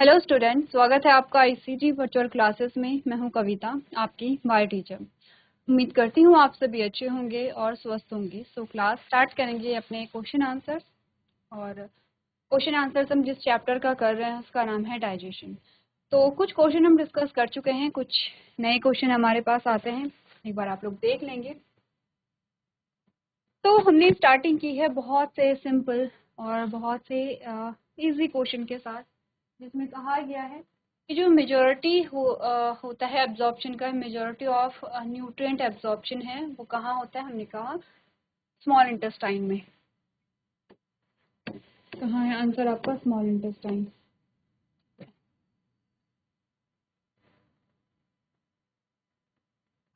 Hello student, स्वागत है आपका आईसीटी वर्चुअल क्लासेस में। मैं हूं कविता, आपकी बायो टीचर। उम्मीद करती हूं आप सभी अच्छे होंगे और स्वस्थ होंगे। सो क्लास स्टार्ट करेंगे अपने क्वेश्चन आंसर। और क्वेश्चन आंसर हम जिस चैप्टर का कर रहे हैं उसका नाम है डाइजेशन। तो कुछ क्वेश्चन हम डिस्कस कर चुके हैं, कुछ नए क्वेश्चन हमारे पास आते हैं, एक बार आप लोग देख लेंगे। तो हमने स्टार्टिंग की है बहुत से सिंपल और बहुत से इजी क्वेश्चन के साथ, जिसमें कहा गया है कि जो मेजॉरिटी होता है एब्जॉर्प्शन का, मेजॉरिटी ऑफ न्यूट्रिएंट एब्जॉर्प्शन है वो कहाँ होता है। हमने कहा स्मॉल इंटेस्टाइन में। कहाँ है आंसर आपका? Small intestine.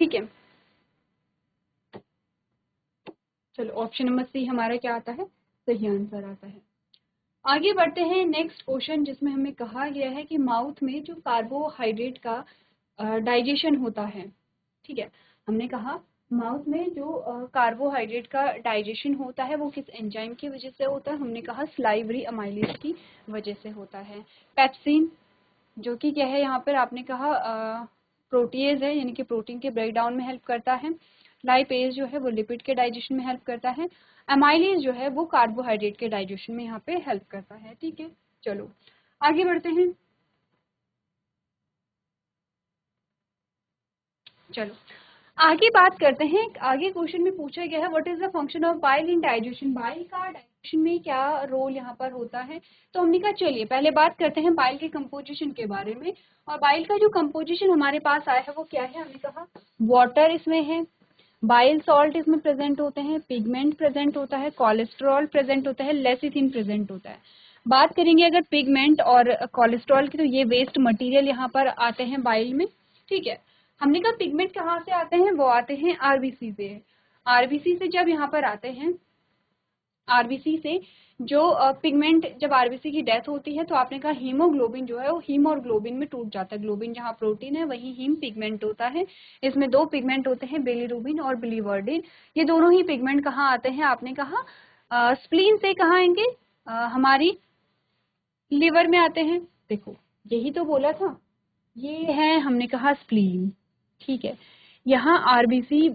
ठीक है, चलो ऑप्शन नंबर सी हमारा क्या आता है? सही आंसर आता है। आगे बढ़ते हैं नेक्स्ट क्वेश्चन, जिसमें हमें कहा गया है कि माउथ में जो कार्बोहाइड्रेट का डाइजेशन होता है। ठीक है, हमने कहा माउथ में जो कार्बोहाइड्रेट का डाइजेशन होता है वो किस एंजाइम की वजह से होता है। हमने कहा स्लाइवरी अमाइलेज की वजह से होता है। पेप्सिन जो कि क्या है यहाँ पर, आपने कहा प्रोटीएज है, यानी कि प्रोटीन के ब्रेक डाउन में हेल्प करता है। लाइपेज जो है वो लिपिड के डाइजेशन में हेल्प करता है। अमाइलेज जो है वो कार्बोहाइड्रेट के डाइजेशन में यहाँ पे हेल्प करता है। ठीक है, चलो आगे बढ़ते हैं। चलो आगे बात करते हैं। आगे क्वेश्चन में पूछा गया है what is the function of bile in digestion. Bile का डाइजेशन में क्या रोल यहाँ पर होता है। तो हमने कहा चलिए पहले बात करते हैं बाइल के कंपोजिशन के बारे में। और बाइल का जो कंपोजिशन हमारे पास आया है वो क्या है। हमने कहा वाटर इसमें है, बाइल सॉल्ट इसमें प्रेजेंट होते हैं, पिगमेंट प्रेजेंट होता है, कोलेस्ट्रॉल प्रेजेंट होता है, लेसिथिन प्रेजेंट होता है। बात करेंगे अगर पिगमेंट और कोलेस्ट्रॉल की, तो ये वेस्ट मटेरियल यहाँ पर आते हैं बाइल में। ठीक है, हमने कहा पिगमेंट कहाँ से आते हैं, वो आते हैं आरबीसी से। आरबीसी से जब यहाँ पर आते हैं, आरबीसी से जो पिगमेंट, जब आरबीसी की डेथ होती है तो आपने कहा हीमोग्लोबिन जो है वो हीम और ग्लोबिन में टूट जाता है। ग्लोबिन जहाँ प्रोटीन है वही हीम पिगमेंट होता है। इसमें दो पिगमेंट होते हैं, बिलीरुबिन और बिलीवर्डिन। ये दोनों ही पिगमेंट कहाँ आते हैं, आपने कहा स्प्लीन से। कहाँ आएंगे? हमारी लिवर में आते हैं। देखो यही तो बोला था, ये है हमने कहा स्प्लीन। ठीक है, यहाँ आरबीसी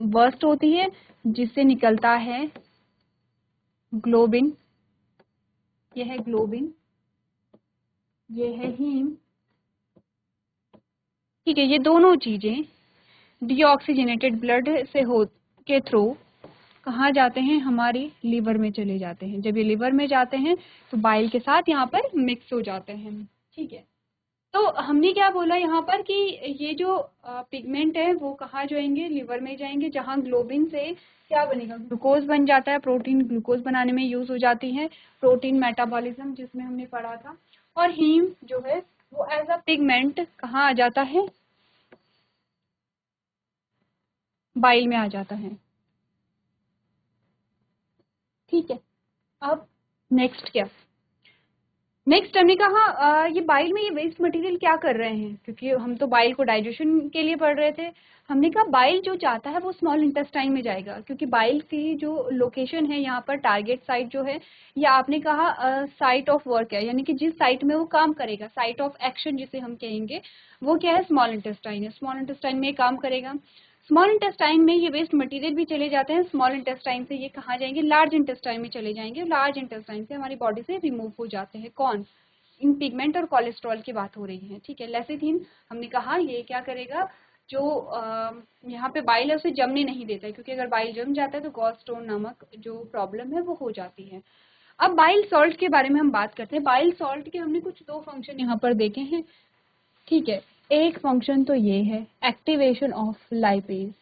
बर्स्ट होती है जिससे निकलता है ग्लोबिन। ये है ग्लोबिन, ये है हीम। ठीक है, ये दोनों चीजें डीऑक्सीजनेटेड ब्लड से हो के थ्रू कहाँ जाते हैं, हमारी लिवर में चले जाते हैं। जब ये लिवर में जाते हैं तो बाइल के साथ यहाँ पर मिक्स हो जाते हैं। ठीक है, तो हमने क्या बोला यहाँ पर कि ये जो पिगमेंट है वो कहाँ जाएंगे, लिवर में जाएंगे, जहाँ ग्लोबिन से क्या बनेगा, ग्लूकोज बन जाता है। प्रोटीन ग्लूकोज बनाने में यूज हो जाती है, प्रोटीन मेटाबॉलिज्म जिसमें हमने पढ़ा था। और हीम जो है वो एज अ पिगमेंट कहाँ आ जाता है, बाइल में आ जाता है। ठीक है, अब नेक्स्ट क्या, नेक्स्ट हमने कहा ये बाइल में ये वेस्ट मटेरियल क्या कर रहे हैं, क्योंकि हम तो बाइल को डाइजेशन के लिए पढ़ रहे थे। हमने कहा बाइल जो चाहता है वो स्मॉल इंटेस्टाइन में जाएगा, क्योंकि बाइल की जो लोकेशन है यहाँ पर, टारगेट साइट जो है, या आपने कहा साइट ऑफ वर्क है, यानी कि जिस साइट में वो काम करेगा, साइट ऑफ एक्शन जिसे हम कहेंगे, वो क्या है, स्मॉल इंटेस्टाइन है। स्मॉल इंटेस्टाइन में काम करेगा। स्मॉल इंटेस्टाइन में ये वेस्ट मटेरियल भी चले जाते हैं। स्मॉल इंटेस्टाइन से ये कहाँ जाएंगे, लार्ज इंटेस्टाइन में चले जाएंगे। लार्ज इंटेस्टाइन से हमारी बॉडी से रिमूव हो जाते हैं। कौन? इन पिगमेंट और कोलेस्ट्रॉल की बात हो रही है। ठीक है, लेसिथिन हमने कहा ये क्या करेगा, जो यहाँ पे बाइल है उसे जमने नहीं देता है, क्योंकि अगर बाइल जम जाता है तो गॉलस्टोन नामक जो प्रॉब्लम है वो हो जाती है। अब बाइल सॉल्ट के बारे में हम बात करते हैं। बाइल सॉल्ट के हमने कुछ दो फंक्शन यहाँ पर देखे हैं। ठीक है, एक फंक्शन तो ये है एक्टिवेशन ऑफ लाइपेज,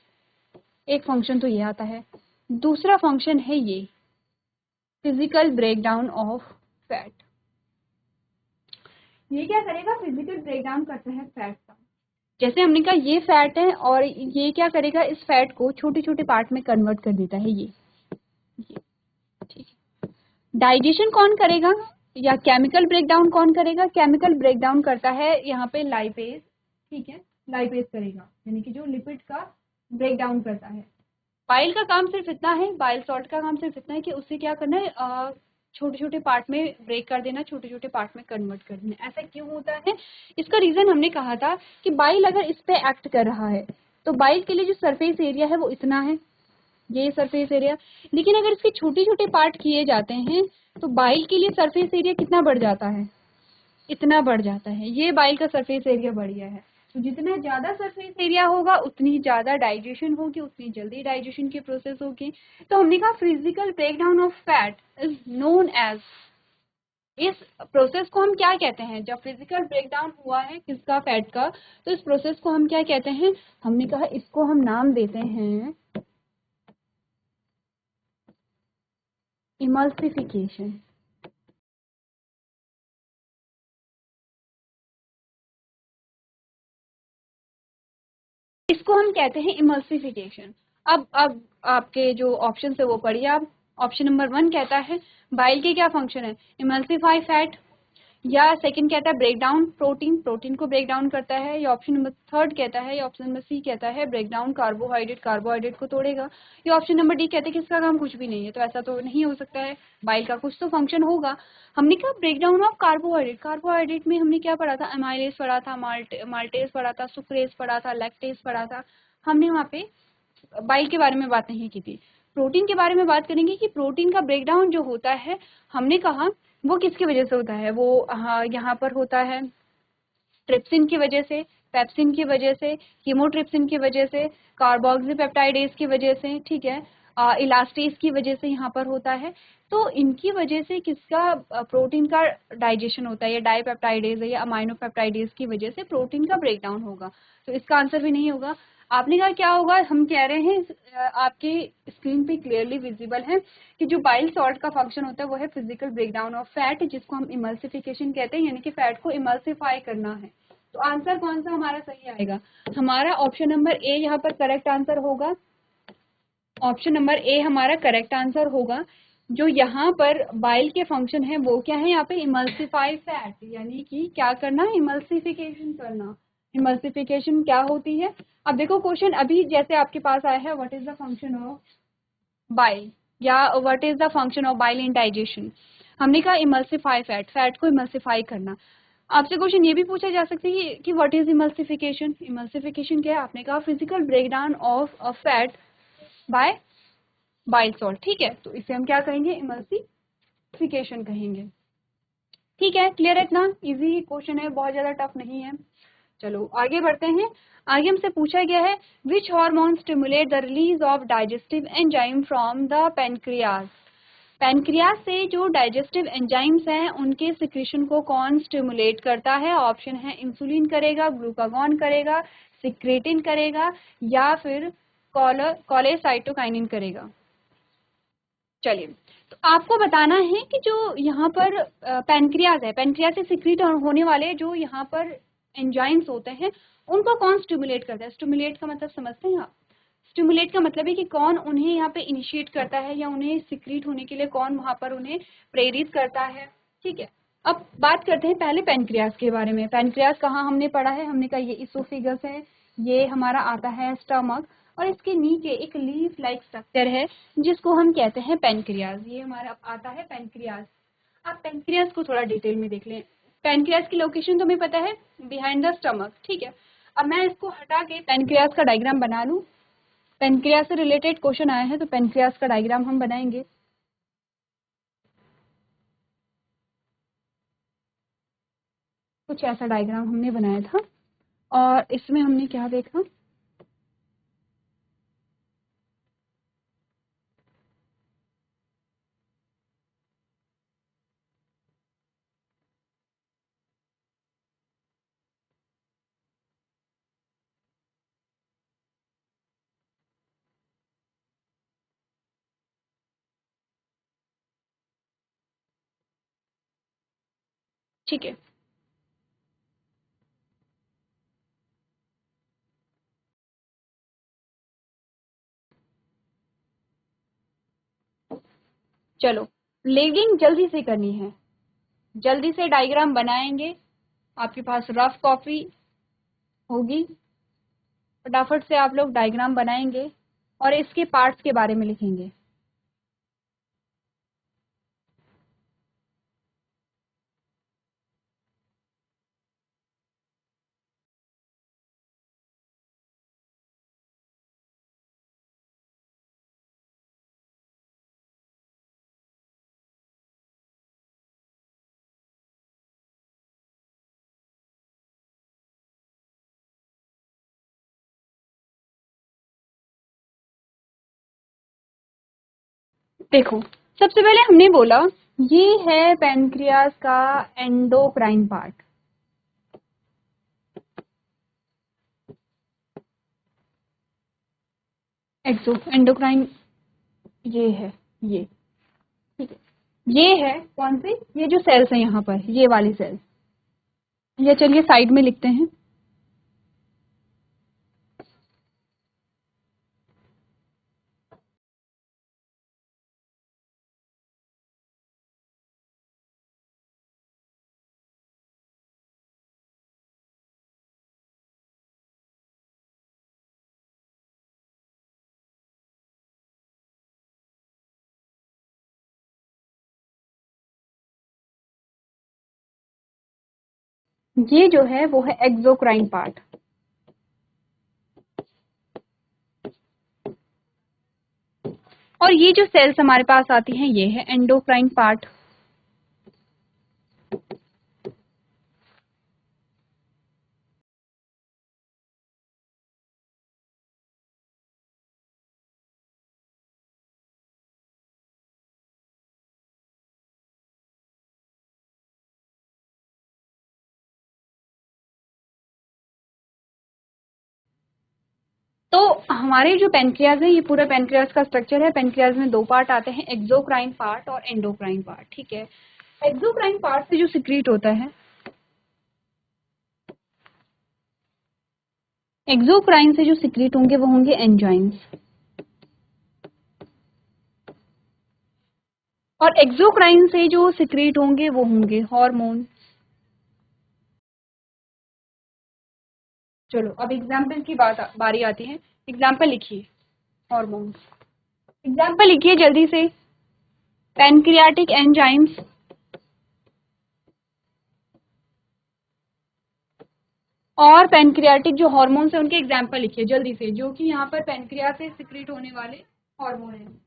एक फंक्शन तो ये आता है। दूसरा फंक्शन है ये फिजिकल ब्रेकडाउन ऑफ फैट। ये क्या करेगा, फिजिकल ब्रेकडाउन करता है फैट का। जैसे हमने कहा ये फैट है और ये क्या करेगा, इस फैट को छोटे छोटे पार्ट में कन्वर्ट कर देता है ये। ठीक है, डाइजेशन कौन करेगा या केमिकल ब्रेकडाउन कौन करेगा? केमिकल ब्रेकडाउन करता है यहाँ पे लाइपेज। ठीक है, लाइपेज करेगा, यानी कि जो लिपिड का ब्रेकडाउन करता है। बाइल का काम सिर्फ इतना है, बाइल सॉल्ट का काम सिर्फ इतना है कि उसे क्या करना है, छोटे छोटे पार्ट में ब्रेक कर देना, छोटे छोटे पार्ट में कन्वर्ट कर देना। ऐसा क्यों होता है? इसका रीजन हमने कहा था कि बाइल अगर इस पे एक्ट कर रहा है तो बाइल के लिए जो सरफेस एरिया है वो इतना है, ये सरफेस एरिया, लेकिन अगर इसके छोटे छोटे पार्ट किए जाते हैं तो बाइल के लिए सरफेस एरिया कितना बढ़ जाता है, इतना बढ़ जाता है। ये बाइल का सरफेस एरिया बढ़ गया है। तो जितना ज्यादा सरफेस एरिया होगा उतनी ज्यादा डाइजेशन होगी, उतनी जल्दी डाइजेशन की प्रोसेस होगी। तो हमने कहा physical breakdown of fat is known as, इस प्रोसेस को हम क्या कहते हैं? जब फिजिकल ब्रेकडाउन हुआ है किसका? फैट का, तो इस प्रोसेस को हम क्या कहते हैं? हमने कहा इसको हम नाम देते हैं इमल्सिफिकेशन। इसको हम कहते हैं इमल्सिफिकेशन। अब आपके जो ऑप्शन है वो पढ़िए आप। ऑप्शन नंबर 1 कहता है बाइल के क्या फंक्शन है? इमल्सिफाई फैट, या सेकंड कहता है ब्रेक डाउन प्रोटीन, प्रोटीन को ब्रेक डाउन करता है, या ऑप्शन नंबर 3 कहता है, या ऑप्शन नंबर सी कहता है ब्रेक डाउन कार्बोहाइड्रेट, कार्बोहाइड्रेट को तोड़ेगा, या ऑप्शन नंबर डी कहते हैं कि इसका काम कुछ भी नहीं है। तो ऐसा तो नहीं हो सकता है, बाइल का कुछ तो फंक्शन होगा। हमने कहा breakdown of carbohydrate, carbohydrate में हमने क्या पढ़ा था? अमाइलेज पढ़ा था, माल्टेज पढ़ा था, सुक्रेज पढ़ा था, लैक्टेज पढ़ा था। हमने वहाँ पे बाइल के बारे में बात नहीं की थी। प्रोटीन के बारे में बात करेंगे कि प्रोटीन का ब्रेकडाउन जो होता है, हमने कहा वो किसकी वजह से होता है? वो यहाँ पर होता है ट्रिप्सिन की वजह से, पेप्सिन की वजह से, कीमोट्रिप्सिन की वजह से, कार्बोक्सीपेप्टाइडेज की वजह से, ठीक है, इलास्टेज की वजह से यहाँ पर होता है। तो इनकी वजह से किसका प्रोटीन का डाइजेशन होता है? या डाईपेप्टाइडेज है या अमाइनोपेप्टाइडेज की वजह से प्रोटीन का ब्रेकडाउन होगा। तो इसका आंसर भी नहीं होगा। आपने कहा क्या होगा? हम कह रहे हैं आपके स्क्रीन पे क्लियरली विजिबल है कि जो बाइल सॉल्ट का फंक्शन होता है वो है फिजिकल ब्रेकडाउन ऑफ फैट, जिसको हम इमल्सिफिकेशन कहते हैं, यानी कि फैट को इमल्सिफाई करना है। तो आंसर कौन सा हमारा सही आएगा? हमारा ऑप्शन नंबर ए यहाँ पर करेक्ट आंसर होगा। ऑप्शन नंबर ए हमारा करेक्ट आंसर होगा। जो यहाँ पर बाइल के फंक्शन है वो क्या है? यहाँ पे इमल्सिफाई फैट, यानी कि क्या करना? इमल्सिफिकेशन करना। इमल्सिफिकेशन क्या होती है? अब देखो क्वेश्चन अभी जैसे आपके पास आया है, what is the function of bile, या what is the function of bile in digestion. हमने कहा इमल्सिफाई फैट, फैट को इमल्सिफाई करना। आपसे क्वेश्चन ये भी पूछा जा सकता है कि व्हाट इज इमल्सिफिकेशन। इमल्सिफिकेशन क्या है? आपने कहा physical breakdown of a fat by bile salt, ठीक है। तो इसे हम क्या कहेंगे? इमल्सिफिकेशन कहेंगे। ठीक है, क्लियर है? इतना इजी क्वेश्चन है, बहुत ज्यादा टफ नहीं है। चलो आगे बढ़ते हैं। आगे हमसे पूछा गया है which hormone stimulate the release of digestive enzyme from the pancreas. Pancreas से जो डाइजेस्टिव एंजाइम्स हैं उनके सिक्रीशन को कौन स्टिमुलेट करता है? ऑप्शन है इंसुलिन करेगा, ग्लूकागॉन करेगा, सिक्रेटिन करेगा, या फिर कोलेसाइटोकाइनिन करेगा। चलिए, तो आपको बताना है कि जो यहाँ पर पेनक्रियाज है, पेनक्रियाज से सिक्रीट होने वाले जो यहाँ पर एंजाइम्स होते हैं उनको कौन स्टिमुलेट करता है? स्टिमुलेट का मतलब समझते हैं आप? स्टिमुलेट का मतलब है कि कौन उन्हें यहाँ पे इनिशिएट करता है, या उन्हें सिक्रीट होने के लिए कौन वहाँ पर उन्हें प्रेरित करता है। ठीक है, अब बात करते हैं पहले पेनक्रियाज के बारे में। पेनक्रियाज कहाँ हमने पढ़ा है? हमने कहा ये इसोफिगस है, ये हमारा आता है स्टमक, और इसके नीचे एक लीफ लाइक स्ट्रक्चर है जिसको हम कहते हैं पेनक्रियाज। ये हमारा आता है पेनक्रियाज। आप पेनक्रियाज को थोड़ा डिटेल में देख लें। पेनक्रियाज की लोकेशन तुम्हें पता है, बिहाइंड द स्टमक, ठीक है। अब मैं इसको हटा के पेनक्रियाज का डायग्राम बना लूं। पेनक्रियाज से रिलेटेड क्वेश्चन आया है तो पेनक्रियाज का डायग्राम हम बनाएंगे। कुछ ऐसा डायग्राम हमने बनाया था, और इसमें हमने क्या देखा? ठीक है, चलो लेवलिंग जल्दी से करनी है, जल्दी से डायग्राम बनाएंगे। आपके पास रफ कॉपी होगी, फटाफट से आप लोग डायग्राम बनाएंगे और इसके पार्ट्स के बारे में लिखेंगे। देखो, सबसे पहले हमने बोला ये है पेनक्रियास का एंडोक्राइन पार्ट। एंडोक्राइन ये है, ये ठीक है। ये है कौन सी, ये जो सेल्स है यहाँ पर, ये वाली सेल्स, ये चलिए साइड में लिखते हैं। ये जो है वो है एक्सोक्राइन पार्ट। और ये जो सेल्स हमारे पास आती हैं ये है एंडोक्राइन पार्ट। तो हमारे जो पेनक्रियाज है, ये पूरा पेनक्रियाज का स्ट्रक्चर है। पेनक्रियाज में दो पार्ट आते हैं, एक्सोक्राइन पार्ट और एंडोक्राइन पार्ट, ठीक है। एक्सोक्राइन पार्ट से जो सिक्रीट होता है, एक्सोक्राइन से जो सिक्रीट होंगे वो होंगे एंजाइम्स, और एक्सोक्राइन से जो सिक्रीट होंगे वो होंगे हार्मोन। चलो अब एग्जाम्पल की बारी आती है। एग्जाम्पल लिखिए, हार्मोन। एग्जाम्पल लिखिए जल्दी से। पैनक्रियाटिक एंजाइम्स और पैनक्रियाटिक जो हार्मोन्स है उनके एग्जाम्पल लिखिए जल्दी से, जो कि यहाँ पर पैनक्रिया से सिक्रीट होने वाले हार्मोन हैं।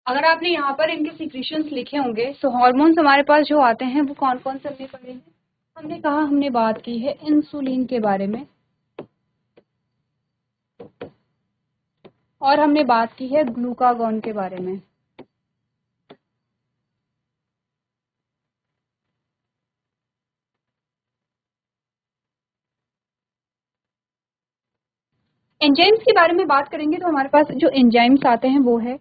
अगर आपने यहाँ पर इनके सिक्रीशंस लिखे होंगे तो हार्मोन्स हमारे पास जो आते हैं वो कौन कौन से हमने पढ़े हैं। हमने कहा, हमने बात की है इंसुलिन के बारे में, और हमने बात की है ग्लूकागॉन के बारे में। एंजाइम्स के बारे में बात करेंगे तो हमारे पास जो एंजाइम्स आते हैं वो है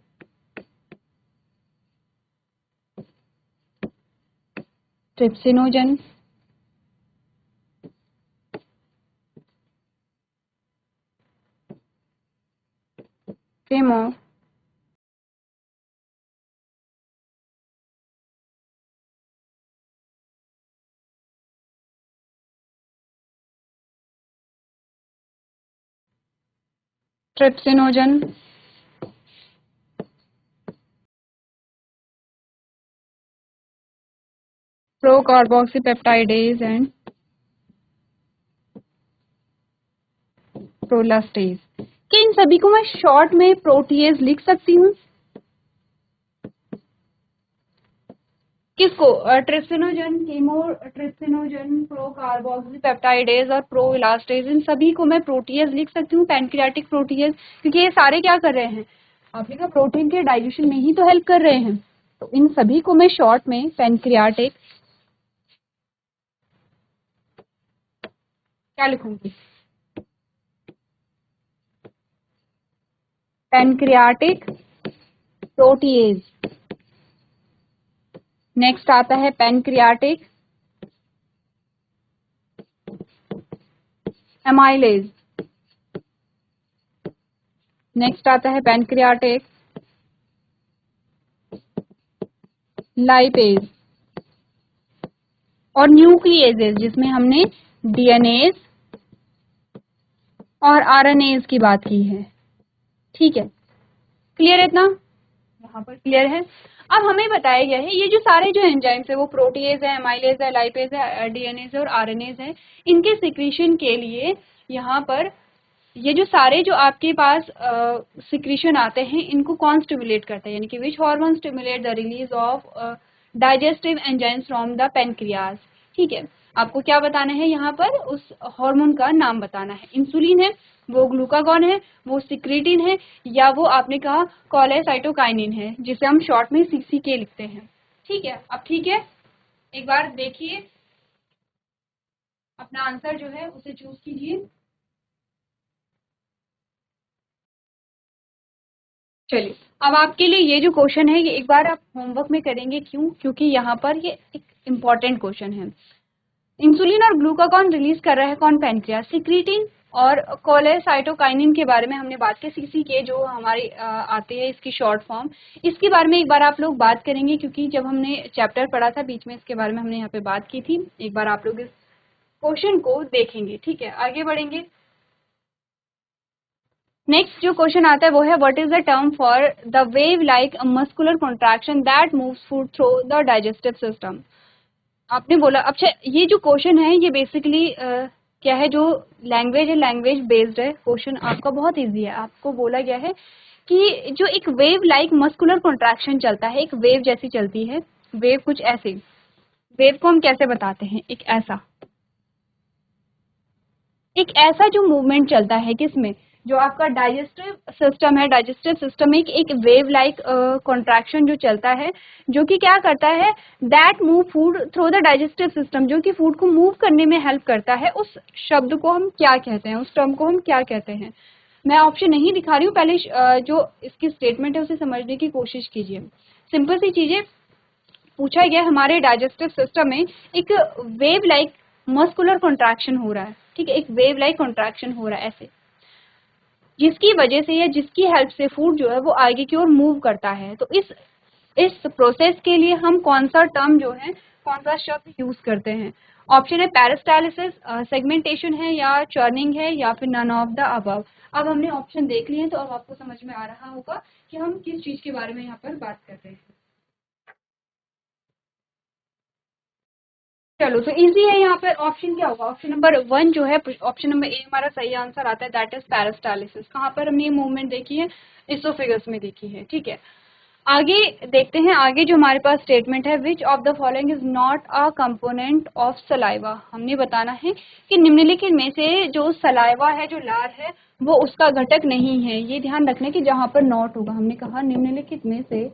ट्रिप्सिनोजन, केमो, ट्रिप्सिनोजन, प्रोकार्बोक्सीपेप्टाइडेज एंड प्रोलास्टेज। कि इन सभी को मैं शॉर्ट में प्रोटीएज लिख सकती हूँ। किसको, ट्रिप्सिनोजन, कीमो ट्रिप्सिनोजन, प्रोकार्बोक्सीपेप्टाइडेज और प्रोइलास्टेज, इन सभी को मैं प्रोटीएज लिख सकती हूँ, पैनक्रियाटिक प्रोटीएज, क्योंकि ये सारे क्या कर रहे हैं, आपने कहा प्रोटीन के डाइजेशन में ही तो हेल्प कर रहे हैं। तो इन सभी को मैं शॉर्ट में पैनक्रियाटिक क्या लिखूंगी, पैनक्रियाटिक प्रोटीएज। नेक्स्ट आता है पैनक्रियाटिक एमाइलेज। नेक्स्ट आता है पैनक्रियाटिक लाइपेज और न्यूक्लिएजेज, जिसमें हमने डीएनएज और आरएनएज की बात की है। ठीक है, क्लियर है इतना, यहाँ पर क्लियर है। अब हमें बताया गया है ये जो सारे जो एंजाइम्स है वो प्रोटीएज है, एमाइलेज है, लाइपेज है, डीएनएज है और आरएनएज है, इनके सिक्रीशन के लिए यहाँ पर ये जो सारे जो आपके पास सिक्रीशन आते हैं इनको कौन स्टिमुलेट करता है, यानी कि which hormone stimulate the release of digestive enzymes from the pancreas. ठीक है, आपको क्या बताना है यहाँ पर, उस हार्मोन का नाम बताना है। इंसुलिन है, वो ग्लूकागॉन है, वो सिक्रेटिन है, या वो आपने कहा कोलेसाइटोकाइनिन है, जिसे हम शॉर्ट में CCK लिखते हैं। ठीक है, अब ठीक है, एक बार देखिए अपना आंसर जो है उसे चूज कीजिए। चलिए, अब आपके लिए ये जो क्वेश्चन है ये एक बार आप होमवर्क में करेंगे। क्यों? क्योंकि यहाँ पर ये एक इम्पॉर्टेंट क्वेश्चन है। इंसुलिन और ग्लूकागॉन रिलीज कर रहा है कौन? पैनक्रियास। सिक्रीटिन और कोलेसाइटोकाइनिन के बारे में हमने बात की, CCK जो हमारे आते हैं इसकी शॉर्ट फॉर्म, इसके बारे में एक बार आप लोग बात करेंगे, क्योंकि जब हमने चैप्टर पढ़ा था बीच में इसके बारे में हमने यहाँ पे बात की थी। एक बार आप लोग इस क्वेश्चन को देखेंगे। ठीक है, आगे बढ़ेंगे। नेक्स्ट जो क्वेश्चन आता है वो है what is the term for the wave like muscular contraction that moves food through the digestive system. आपने बोला, अच्छा ये जो क्वेश्चन है ये बेसिकली क्या है, जो लैंग्वेज है लैंग्वेज बेस्ड है क्वेश्चन, आपका बहुत इजी है। आपको बोला गया है कि जो एक वेव लाइक मस्कुलर कॉन्ट्रैक्शन चलता है, एक वेव जैसी चलती है, वेव कुछ ऐसे, वेव को हम कैसे बताते हैं, एक ऐसा जो मूवमेंट चलता है किसमें, जो आपका डाइजेस्टिव सिस्टम है, डाइजेस्टिव सिस्टम में एक वेव लाइक कॉन्ट्रैक्शन जो चलता है, जो कि क्या करता है, that move food through the digestive system, जो कि फूड को मूव करने में हेल्प करता है। उस शब्द को हम क्या कहते हैं, उस टर्म को हम क्या कहते हैं? मैं ऑप्शन नहीं दिखा रही हूँ, पहले जो इसकी स्टेटमेंट है उसे समझने की कोशिश कीजिए। सिंपल सी चीजें पूछा गया, हमारे डाइजेस्टिव सिस्टम में एक वेव लाइक मस्कुलर कॉन्ट्रैक्शन हो रहा है। ठीक है, एक वेव लाइक कॉन्ट्रैक्शन हो रहा है ऐसे, जिसकी वजह से या जिसकी हेल्प से फूड जो है वो आगे की ओर मूव करता है। तो इस प्रोसेस के लिए हम कौन सा टर्म जो है, कौन सा शब्द यूज करते हैं? ऑप्शन है पेरिस्टालिसिस, सेगमेंटेशन है, या चर्निंग है, या फिर नन ऑफ द अबव। अब हमने ऑप्शन देख लिए हैं, तो अब आपको समझ में आ रहा होगा कि हम किस चीज के बारे में यहाँ पर बात कर रहे हैं। चलो, तो इजी है। यहाँ पर ऑप्शन क्या होगा? ऑप्शन नंबर 1 जो है, ऑप्शन नंबर ए हमारा सही आंसर आता है, दैट इज पेरिस्टालिसिस। कहाँ पर हमने ये मूवमेंट देखी है? इसोफेगस में देखी है। ठीक है, आगे देखते हैं। आगे जो हमारे पास स्टेटमेंट है, which of the following is not a component of saliva. हमने बताना है कि निम्नलिखित में से जो सलाइवा है, जो लार है, वो उसका घटक नहीं है। ये ध्यान रखना कि जहां पर नॉट होगा, हमने कहा निम्नलिखित में से,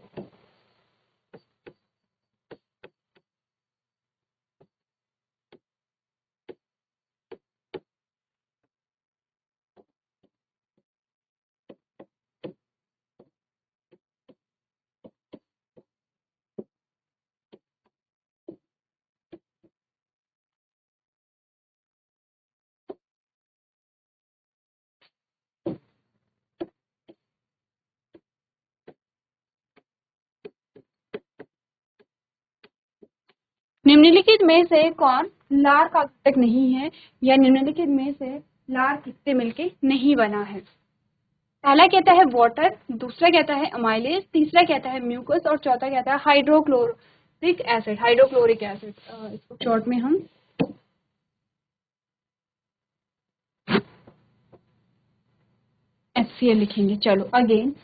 निम्नलिखित में से कौन लार का घटक नहीं है, या निम्नलिखित में से लार किससे मिलके नहीं बना है? पहला कहता है वाटर, दूसरा कहता है अमाइलेज, तीसरा कहता है म्यूकस, और चौथा कहता है हाइड्रोक्लोरिक एसिड, हाइड्रोक्लोरिक एसिड। इसको शॉर्ट में हम HCl लिखेंगे। चलो अगेन,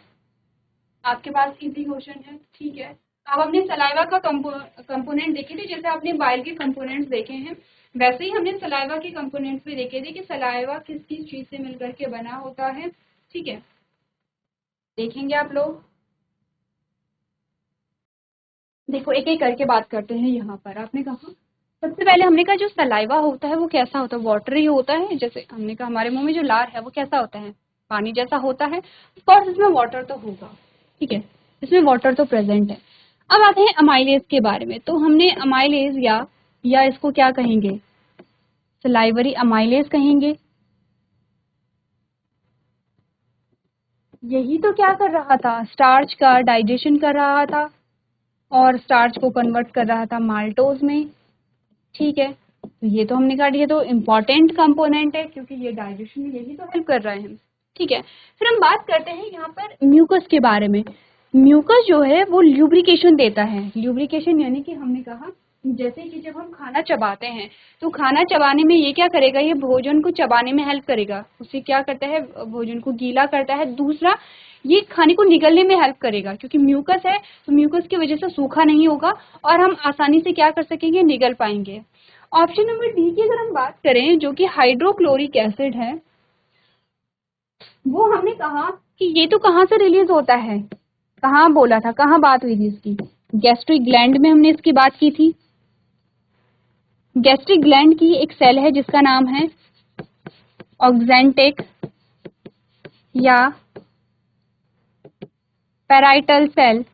आपके पास इजी क्वेश्चन है। ठीक है, अब हमने सलाइवा का कंपोनेंट देखे थे, जैसे आपने बाइल के कंपोनेंट्स देखे हैं, वैसे ही हमने सलाइवा के कंपोनेंट्स भी देखे थे कि सलाइवा किस किस चीज से मिलकर के बना होता है। ठीक है, देखेंगे आप लोग। देखो, एक एक करके बात करते हैं। यहाँ पर आपने कहा, सबसे पहले हमने कहा जो सलाइवा होता है वो कैसा होता है? वाटर ही होता है। जैसे हमने कहा हमारे मुंह में जो लार है वो कैसा होता है? पानी जैसा होता है। ऑफकोर्स इसमें वाटर तो होगा। ठीक है, इसमें वाटर तो प्रेजेंट है। अब आते हैं अमाइलेज के बारे में। तो हमने अमाइलेज या इसको क्या कहेंगे? सलाइवरी अमाइलेज कहेंगे। यही तो क्या कर रहा था? स्टार्च का डाइजेशन कर रहा था, और स्टार्च को कन्वर्ट कर रहा था माल्टोज में। ठीक है, तो ये तो हमने काट दिया, तो इम्पॉर्टेंट कंपोनेंट है, क्योंकि ये डाइजेशन में यही तो हेल्प कर रहे हैं। ठीक है, फिर हम बात करते हैं यहाँ पर म्यूकस के बारे में। म्यूकस जो है वो ल्यूब्रिकेशन देता है। ल्यूब्रिकेशन यानी कि हमने कहा, जैसे कि जब हम खाना चबाते हैं, तो खाना चबाने में ये क्या करेगा? ये भोजन को चबाने में हेल्प करेगा। उसे क्या करता है? भोजन को गीला करता है। दूसरा, ये खाने को निगलने में हेल्प करेगा, क्योंकि म्यूकस है, तो म्यूकस की वजह से सूखा नहीं होगा और हम आसानी से क्या कर सकेंगे? निगल पाएंगे। ऑप्शन नंबर डी की अगर हम बात करें, जो कि हाइड्रोक्लोरिक एसिड है, वो हमने कहा कि ये तो कहाँ से रिलीज होता है, कहाँ बोला था, कहाँ बात हुई थी इसकी, गैस्ट्रिक ग्लैंड में हमने इसकी बात की थी। गैस्ट्रिक ग्लैंड की एक सेल है जिसका नाम है ऑक्जेंटिक या पैराइटल सेल।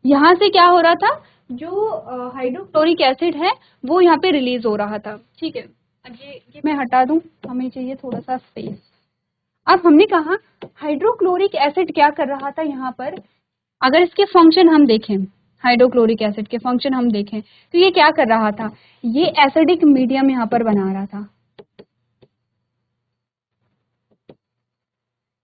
यहां से क्या हो रहा था, जो हाइड्रोक्लोरिक एसिड है वो यहाँ पे रिलीज हो रहा था। ठीक है, अब ये मैं हटा दूं, हमें चाहिए थोड़ा सा स्पेस। अब हमने कहा हाइड्रोक्लोरिक एसिड क्या कर रहा था यहाँ पर, अगर इसके फंक्शन हम देखें, हाइड्रोक्लोरिक एसिड के फंक्शन हम देखें तो ये क्या कर रहा था, ये एसिडिक मीडियम यहाँ पर बना रहा था,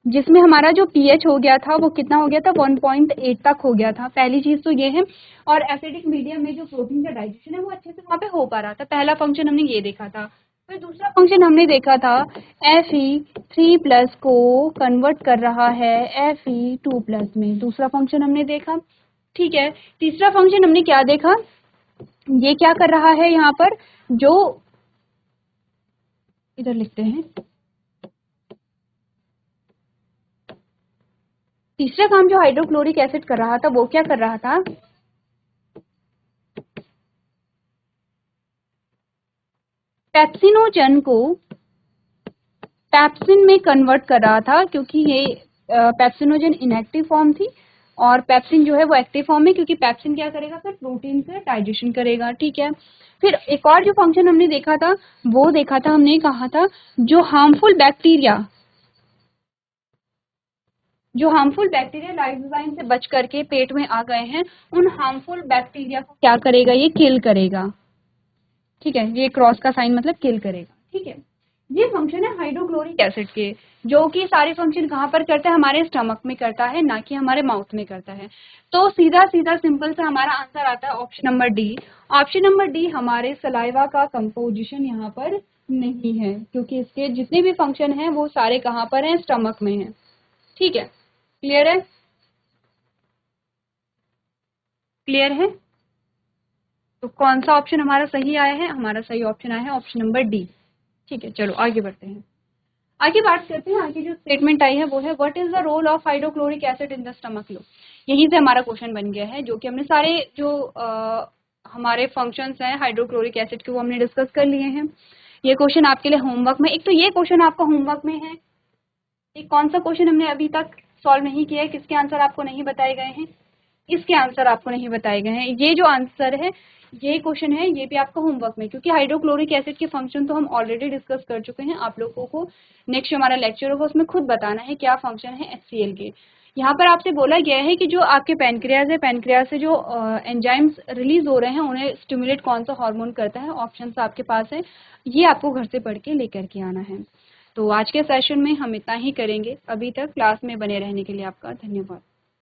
जिसमें हमारा जो पीएच हो गया था वो कितना हो गया था, 1.8 तक हो गया था। पहली चीज तो ये है, और एसिडिक मीडियम में जो प्रोटीन का डाइजेशन है वो अच्छे से वहां पे हो पा रहा था। पहला फंक्शन हमने ये देखा था। फिर दूसरा फंक्शन हमने देखा था Fe3+ को कन्वर्ट कर रहा है Fe2+ में, दूसरा फंक्शन हमने देखा। ठीक है, तीसरा फंक्शन हमने क्या देखा, ये क्या कर रहा है यहाँ पर, जो इधर लिखते हैं, तीसरा काम जो हाइड्रोक्लोरिक एसिड कर रहा था वो क्या कर रहा था, पेप्सिनोजन को पेप्सिन में कन्वर्ट कर रहा था, क्योंकि ये पेप्सिनोजन इनएक्टिव फॉर्म थी और पेप्सिन जो है वो एक्टिव फॉर्म है, क्योंकि पेप्सिन क्या करेगा, फिर प्रोटीन से डाइजेशन करेगा। ठीक है, फिर एक और जो फंक्शन हमने देखा था वो देखा था, हमने कहा था जो हार्मफुल बैक्टीरिया लाइसोजाइम से बच करके पेट में आ गए हैं, उन हार्मफुल बैक्टीरिया को क्या करेगा, ये किल करेगा। ठीक है, ये क्रॉस का साइन मतलब किल करेगा। ठीक है, ये फंक्शन है हाइड्रोक्लोरिक एसिड के, जो कि सारे फंक्शन कहाँ पर करता है, हमारे स्टमक में करता है, ना कि हमारे माउथ में करता है। तो सीधा सीधा सिंपल सा हमारा आंसर आता है option number D. Option number D हमारे सलाइवा का कंपोजिशन यहाँ पर नहीं है, क्योंकि इसके जितने भी फंक्शन हैं वो सारे कहाँ पर हैं, स्टमक में हैं। ठीक है, क्लियर है, क्लियर है। तो कौन सा ऑप्शन हमारा सही आया है, हमारा सही ऑप्शन आया है ऑप्शन नंबर डी। ठीक है, चलो आगे बढ़ते हैं। आगे बात करते हैं, आगे जो स्टेटमेंट आई है वो है what is the role of hydrochloric acid in the stomach. लो, यहीं से हमारा क्वेश्चन बन गया है, जो कि हमने सारे जो हमारे फंक्शंस हैं हाइड्रोक्लोरिक एसिड के वो हमने डिस्कस कर लिए हैं। ये क्वेश्चन आपके लिए होमवर्क में, एक तो ये क्वेश्चन आपका होमवर्क में है, एक कौन सा क्वेश्चन हमने अभी तक सॉल्व नहीं किया है, किसके आंसर आपको नहीं बताए गए हैं, इसके आंसर आपको नहीं बताए गए हैं। ये जो आंसर है, ये क्वेश्चन है, ये भी आपका होमवर्क में, क्योंकि हाइड्रोक्लोरिक एसिड के फंक्शन तो हम ऑलरेडी डिस्कस कर चुके हैं। आप लोगों को नेक्स्ट हमारा लेक्चर होगा उसमें खुद बताना है क्या फंक्शन है HCl के। यहाँ पर आपसे बोला गया है कि जो आपके पैनक्रियाज है, पैनक्रियाज से जो एंजाइम्स रिलीज हो रहे हैं उन्हें स्टिमुलेट कौन सा हार्मोन करता है, ऑप्शन आपके पास है, ये आपको घर से पढ़ के लेकर के आना है। तो आज के सेशन में हम इतना ही करेंगे। अभी तक क्लास में बने रहने के लिए आपका धन्यवाद।